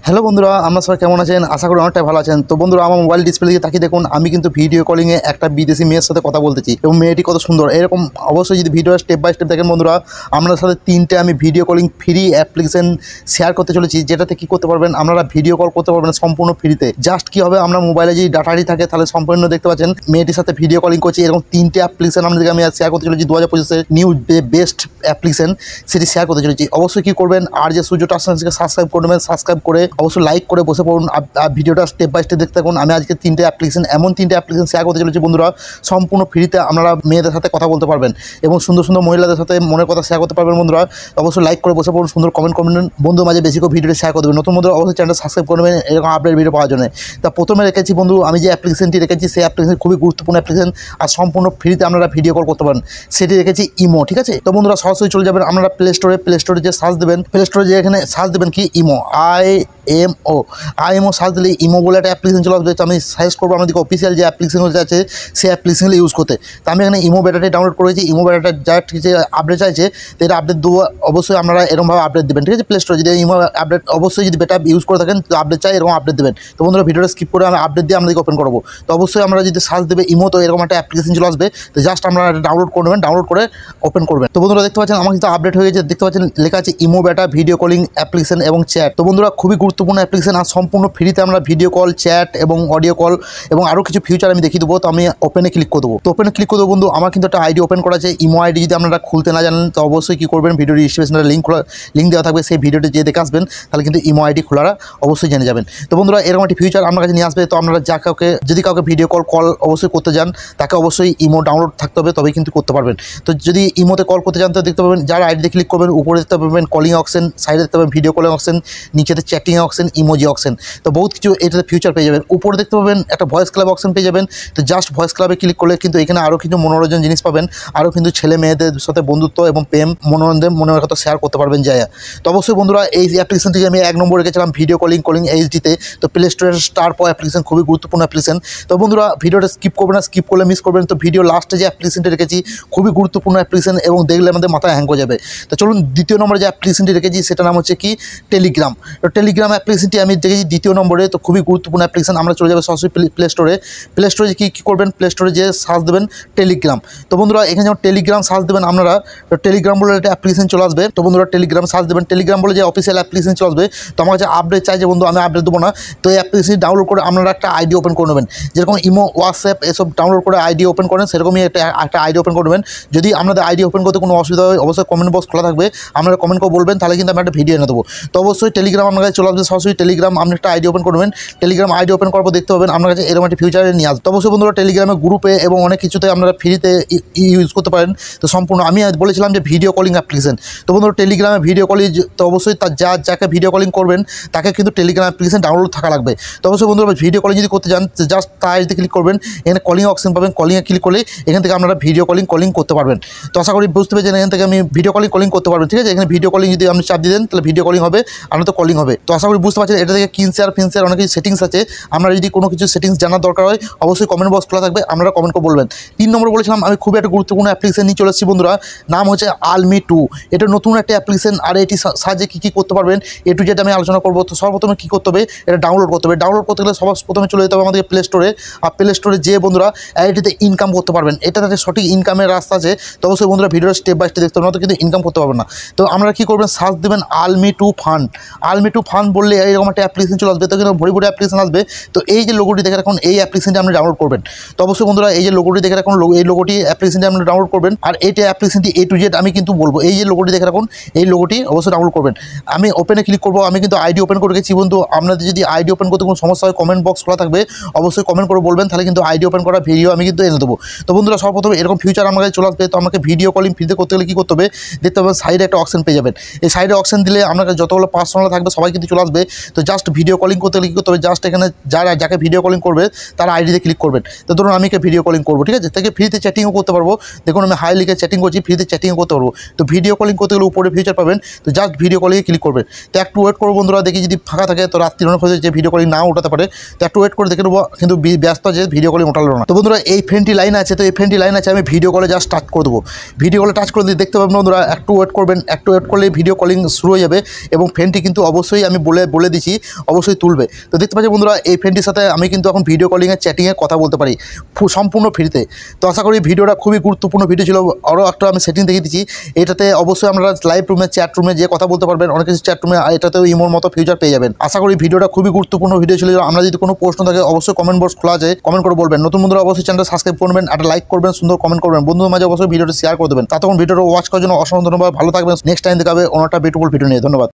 Hello বন্ধুরা, আমরা সবাই কেমন আছেন? আশা করি অনেকটাই ভালো আছেন। তো বন্ধুরা, আমার মোবাইল ডিসপ্লে দিকে তাকিয়ে দেখুন, আমি কিন্তু ভিডিও কলিংয়ে একটা বিদেশি মেয়ের সাথে কথা বলতেছি এবং মেয়েটি কত সুন্দর। এরকম অবশ্যই যদি ভিডিও স্টেপ বাই স্টেপ দেখেন বন্ধুরা, আপনার সাথে 3টে আমি video calling free application share করতে চলেছি, যেটাতে কি করতে পারবেন, আপনারা ভিডিও কল করতে পারবেন সম্পূর্ণ ফ্রিতে। জাস্ট কি হবে, আপনার মোবাইলে যদি ডাটাটি থাকে তাহলে সম্পূর্ণ দেখতে পাচ্ছেন মেয়েটির সাথে ভিডিও কলিং করছি। এরকম 3টে অ্যাপ্লিকেশন আপনাদেরকে আমি শেয়ার করতে চলেছি। 2025-এর নিউ বেস্ট অ্যাপ্লিকেশন সেটি শেয়ার করতে চলেছি। অবশ্যই কি করবেন, আর যে সূর্য টাসকে সাবস্ক্রাইব করবেন, সাবস্ক্রাইব করে অবশ্যই লাইক করে বসে পড়ুন। ভিডিওটা স্টেপ বাই স্টেপ দেখতে থাকুন। আমি আজকে 3টে অ্যাপ্লিকেশন, এমন 3টে অ্যাপ্লিকেশন শেয়ার করতে চলেছি বন্ধুরা, সম্পূর্ণ ফ্রিতে আপনারা মেয়েদের সাথে কথা বলতে পারবেন এবং সুন্দর সুন্দর মহিলাদের সাথে মনের কথা শেয়ার করতে পারবেন বন্ধুরা। অবশ্যই লাইক করে বসে পড়ুন, সুন্দর কমেন্ট করবেন, বন্ধুর মাঝে বেশি করে ভিডিওটি শেয়ার করে দেবেন। নতুন বন্ধুরা অবশ্যই চ্যানেলটা সাবস্ক্রাইব করবেন এরকম আপডেট ভিডিও পাওয়ার জন্য। তা প্রথমে রেখেছি বন্ধু, আমি যে অ্যাপ্লিকেশনটি রেখেছি সেই অ্যাপ্লিকেশন খুবই গুরুত্বপূর্ণ অ্যাপ্লিকেশন আর সম্পূর্ণ ফ্রিতে আপনারা ভিডিও কল করতে পারেন। সেটি রেখেছি ইমো, ঠিক আছে? তো বন্ধুরা সরাসরি চলে যাবেন আপনারা প্লে স্টোরে যে সার্চ দেবেন, প্লে স্টোরে যে এখানে সার্চ দেবেন কি ইমো, আইএমও সার্চ দিলে ইমো বলে একটা অ্যাপ্লিকেশন চলে আসবে। তো আমি সাজেস্ট করবো আমাদের অফিসিয়াল যে অ্যাপ্লিকেশনগুলো আছে সেই অ্যাপ্লিকেশনগুলো ইউজ করতে। তো আমি এখানে ইমো বেটাটি ডাউনলোড করেছি। ইমো বেটাটা যা ঠিক আছে আপডেট চাইছে, তো এটা আপডেট দেবো। অবশ্যই আপনারা এরকমভাবে আপডেট দেবেন, ঠিক আছে? প্লে স্টোরে যদি ইমো আপডেট অবশ্যই যদি বেটা ইউজ করে থাকেন তো আপডেট চাই, এরকম আপডেট দেবেন। তো বন্ধুরা ভিডিওটা স্কিপ করে আমি আপডেট দিয়ে আপনাদেরকে ওপেন করবো। তো অবশ্যই আমরা যদি সার্চ দেবে ইমো, তো এরকম একটা অ্যাপ্লিকেশন চলে আসবে। তো জাস্ট আপনারা ডাউনলোড করে নেবেন, ডাউনলোড করে ওপেন করবেন। তো বন্ধুরা দেখতে পাচ্ছেন আমার কিন্তু আপডেট হয়ে গেছে। দেখতে পাচ্ছেন লেখা আছে ইমো বেটা ভিডিও কলিং অ্যাপ্লিকেশন এবং চ্যাট। তো বন্ধুরা খুবই গুরুত্বপূর্ণ অ্যাপ্লিকেশন আর সম্পূর্ণ ফ্রিতে আমরা ভিডিও কল, চ্যাট এবং অডিও কল এবং আরও কিছু ফিউচার আমি দেখিয়ে দেবো। তো আমি ওপেনে ক্লিক করে দেবো। তো ওপেনে ক্লিক করে দেবো বন্ধু, আমার কিন্তু একটা আইডি ওপেন করা আছে ইমো আইডি। যদি আপনারা খুলতে না জানেন তো অবশ্যই কী করবেন, ভিডিও ডিসক্রিপশনে লিঙ্ক দেওয়া থাকবে, সেই ভিডিওটি যে দেখে আসবেন তাহলে কিন্তু ইমো আইডি খোলারা অবশ্যই জেনে যাবেন। তো বন্ধুরা এরকম একটি ফিউচার আপনার কাছে নিয়ে আসবে। তো আপনারা যদি কাউকে ভিডিও কল অবশ্যই করতে যান, তাকে অবশ্যই ইমো ডাউনলোড থাকতে হবে, তবেই কিন্তু করতে পারবেন। তো যদি ইমোতে কল করতে যান তো দেখতে পাবেন, যারা আইডিতে ক্লিক করবেন উপরে দেখতে পাবেন কলিং অপশন, সাইডে দেখতে পাবেন ভিডিও কলিং অপশন, নিচেতে চ্যাটিং অপশন, ইমোজি অপশন। তো বহুত কিছু এটাতে ফিউচার পেয়ে যাবেন। উপরে দেখতে পাবেন একটা ভয়েস ক্লাব অপশন পেয়ে যাবেন। তো জাস্ট ভয়েস ক্লাবে ক্লিক করলে কিন্তু এখানে আরও কিছু মনোরঞ্জন জিনিস পাবেন, আরও কিন্তু ছেলে মেয়েদের সাথে বন্ধুত্ব এবং প্রেম মনোরঞ্জন মনের কথা শেয়ার করতে পারবেন যায়। তো অবশ্যই বন্ধুরা এই অ্যাপ্লিকেশনটিকে আমি 1 নম্বর রেখেছিলাম ভিডিও কলিং এইচডিতে। তো প্লে স্টোরের স্টার পাওয়া অ্যাপ্লিকেশন, খুবই গুরুত্বপূর্ণ অ্যাপ্লিকেশন। তো বন্ধুরা ভিডিওটা স্কিপ করবেন না, স্কিপ করলে মিস করবেন। তো ভিডিও লাস্টে যে অ্যাপ্লিকেশনটি রেখেছি খুবই গুরুত্বপূর্ণ অ্যাপ্লিকেশন এবং দেখলে আমাদের মাথায় হ্যাং হয়ে যাবে। তো চলুন দ্বিতীয় নম্বরে যে অ্যাপ্লিকেশনটি রেখেছি সেটার নাম হচ্ছে কি টেলিগ্রাম। তো টেলিগ্রাম অ্যাপ্লিকেশনটি আমি দেখেছি দ্বিতীয় নম্বরে। তো খুবই গুরুত্বপূর্ণ অ্যাপ্লিকেশন। আমরা চলে যাবে সরাসরি প্লে স্টোরে কী করবেন, প্লে স্টোরে যে সার্চ দেবেন টেলিগ্রাম। তো বন্ধুরা এখানে যেমন টেলিগ্রাম সার্চ দেবেন আপনারা, তো টেলিগ্রাম বলে একটা অ্যাপ্লিকেশন চলে আসবে। তো বন্ধুরা টেলিগ্রাম সার্চ দেবেন, টেলিগ্রাম বলে যে অফিসিয়াল অ্যাপ্লিকেশন চলে আসবে। তো আমার কাছে আপডেট চাই যে বন্ধু আমি আপডেট দেবো না। তো এই অ্যাপ্লিকেশন ডাউনলোড করে আপনারা একটা আইডি ওপেন করে নেবেন। যেরকম ইমো, হোয়াটসঅ্যাপ এসব ডাউনলোড করে আইডি ওপেন করেন, সেরকমই একটা আইডি ওপেন করে নেবেন। যদি আপনাদের আইডি ওপেন করতে কোনো অসুবিধা হয় অবশ্যই কমেন্ট বক্স খোলা থাকবে, আপনারা কমেন্ট করে বলবেন, তাহলে কিন্তু আমি একটা ভিডিও এনে দেবো। তো অবশ্যই টেলিগ্রাম আপনার কাছে চলে আসবে সরাসরি। টেলিগ্রাম আপনি একটা আইডি ওপেন করবেন। টেলিগ্রাম আইডি ওপেন করার পর দেখতে পাবেন আপনার কাছে এরকম একটা ফিউচারে নিয়ে আসবে। তো অবশ্যই বন্ধুরা টেলিগ্রামে গ্রুপে এবং অনেক কিছুতে আপনারা ফ্রিতে ইউজ করতে পারেন। তো সম্পূর্ণ আমি বলেছিলাম যে ভিডিও কলিং অ্যাপ্লিকেশন। তো বন্ধুরা টেলিগ্রামে ভিডিও কলিং, তো অবশ্যই যাকে ভিডিও কলিং করবেন তাকে কিন্তু টেলিগ্রাম অ্যাপ্লিকেশন ডাউনলোড থাকা লাগবে। তো অবশ্যই বন্ধুরা ভিডিও কলিং যদি করতে যান জাস্ট তার আইডিতে ক্লিক করবেন, এখানে কলিং অপশন পাবেন, কলিংয়ে ক্লিক করলে এখান থেকে আপনারা ভিডিও কলিং করতে পারবেন। তো আশা করি বুঝতে পেরেছেন, এখান থেকে আমি ভিডিও কলিং করতে পারবেন, ঠিক আছে? এখানে ভিডিও কলিং যদি আপনি চাপ দিয়ে দেন তাহলে ভিডিও কলিং হবে, আপনার তো কলিং হবে। তো আশা করি বুঝতে পারছেন এটা থেকে কিনশেয়ার ফিনশেয়ার অনেক কিছু সেটিংস আছে। আপনারা যদি কোনো কিছু সেটিংস জানার দরকার হয় অবশ্যই কমেন্ট বক্স খোলা থাকবে, আপনারা কমেন্ট করে বলবেন। 3 নম্বর বলেছিলাম আমি খুবই একটা গুরুত্বপূর্ণ অ্যাপ্লিকেশন নিয়ে চলে এসেছি বন্ধুরা, নাম হচ্ছে আলমি 2। এটা নতুন একটা অ্যাপ্লিকেশন আর এটি সাহায্যে কী করতে পারবেন A to Z আমি আলোচনা করবো। তো সর্বপ্রথমে কী করতে হবে, এটা ডাউনলোড করতে হবে। ডাউনলোড করতে গেলে সবার প্রথমে চলে যেতে হবে আমাদের প্লে স্টোরে। আর প্লে স্টোরে যে বন্ধুরা এটিতে ইনকাম করতে পারবেন, এটাতে সঠিক ইনকামের রাস্তা আছে। তো অবশ্যই বন্ধুরা ভিডিওটা স্টেপ বাই স্টেপ দেখতে হবে, না তো কিন্তু ইনকাম করতে পারবেন না। তো আমরা কী করবেন, সার্চ দেবেন আলমি 2 ফান্ড। আলমি 2 ফান্ড বললে এরকম একটা অ্যাপ্লিকেশন চলে আসবে। তো কিন্তু ভরি অ্যাপ্লিকেশন আসবে। তো এই যে লোগোটি দেখে রাখুন, এই অ্যাপ্লিকেশনটি আপনি ডাউনলোড করবেন। তো অবশ্যই বন্ধুরা এই যে লোগোটি দেখে রাখুন, এই লোগোটি অ্যাপ্লিকেশনটি আপনি ডাউনলোড করবেন। আর এইটা অ্যাপ্লিকেশনটি A to Z আমি কিন্তু বলবো, এই যে লোগোটি দেখে রাখুন এই লোগোটি অবশ্যই ডাউনলোড করবেন। আমি ওপেনে ক্লিক করবো, আমি কিন্তু আইডি ওপেন করে গেছি বন্ধু। আপনাদের যদি আইডি ওপেন করতে কোনো সমস্যা হয় কমেন্ট বক্স খোলা থাকবে, অবশ্যই কমেন্ট করে বলবেন, তাহলে কিন্তু আইডি ওপেন করা ভিডিও আমি কিন্তু এনে দেবো। তো বন্ধুরা সর্বপ্রথমে এরকম ফিউচার আমার কাছে চলে আসবে। তো আমাকে ভিডিও কলিং ফ্রিতে করতে গেলে কী করতে হবে, দেখতে পাবেন সাইডে একটা অপশন পেয়ে যাবেন। এই সাইডে অপশন দিলে আপনার কাছে যতগুলো পার্সোনাল থাকবে সবাই কিন্তু চলে আসবে। তো জাস্ট ভিডিও কলিং করতে গেলে কী করতে হবে, জাস্ট এখানে যাকে ভিডিও কলিং করবে তার আইডিতে ক্লিক করবেন। তো ধরুন আমি ভিডিও কলিং করবো, ঠিক আছে? থেকে ফ্রিতে চ্যাটিংও করতে পারবো। দেখুন আমি হাই লিখে চ্যাটিং করছি, ফ্রিতে চ্যাটিংও করতে পারবো। তো ভিডিও কলিং করতে গেলে উপরে ফিউচার পাবেন। তো জাস্ট ভিডিও কলিংয়ে ক্লিক করবেন। তো একটু ওয়েট করবো বন্ধুরা, দেখি যদি ফাঁকা থাকে। তো রাত্রি অনেক হয়েছে যে ভিডিও কলিং নাও উঠাতে পারে, তো একটু ওয়েট করে দেখে নেবো। কিন্তু ব্যস্ত যে ভিডিও কলিং উঠালো না। তো বন্ধুরা এই ফ্রেন্ডটি লাইন আছে, তো এই ফ্রেন্ডটি লাইন আছে, আমি ভিডিও কলে জাস্ট টাচ করে দেবো। ভিডিও কলে টাচ করে দিয়ে দেখতে পাবেন বন্ধুরা, একটু ওয়েট করবেন। একটু ওয়েট করলে ভিডিও কলিং শুরু হয়ে যাবে এবং ফ্রেন্ডটি কিন্তু অবশ্যই আমি বলে বলে দিচ্ছি অবশ্যই তুলবে। তো দেখতে পাচ্ছি বন্ধুরা এই ফ্রেন্ডটির সাথে আমি কিন্তু এখন ভিডিও কলিংয়ে চ্যাটিংয়ে কথা বলতে পারি সম্পূর্ণ ফ্রিতে। তো আশা করি ভিডিওটা খুবই গুরুত্বপূর্ণ ভিডিও ছিল। আরও একটা আমি সেটিং দেখিয়ে দিচ্ছি, এটাতে অবশ্যই আমরা লাইভ রুমে চ্যাট রুমে যে কথা বলতে পারবেন, অনেক কিছু চ্যাট রুমে এটাতেও ইমোর মতো ফিউচার পেয়ে যাবেন। আশা করি ভিডিওটা খুবই গুরুত্বপূর্ণ ভিডিও ছিল। আমরা যদি কোনো প্রশ্ন থাকে অবশ্যই কমেন্ট বক্স খোলা আছে, কমেন্ট করে বলবেন। নতুন বন্ধুরা অবশ্যই চ্যানেলটা সাবস্ক্রাইব করবেন, একটা লাইক করবেন, সুন্দর কমেন্ট করবেন, বন্ধুদের মাঝে অবশ্যই ভিডিওটা শেয়ার করে দেবেন। ততক্ষণ ভিডিওটা ওয়াচ করার জন্য অসংখ্য ধন্যবাদ। ভালো থাকবেন, নেক্সট টাইম দেখাবে অন্য একটা বিউটিফুল ভিডিও নিয়ে। ধন্যবাদ।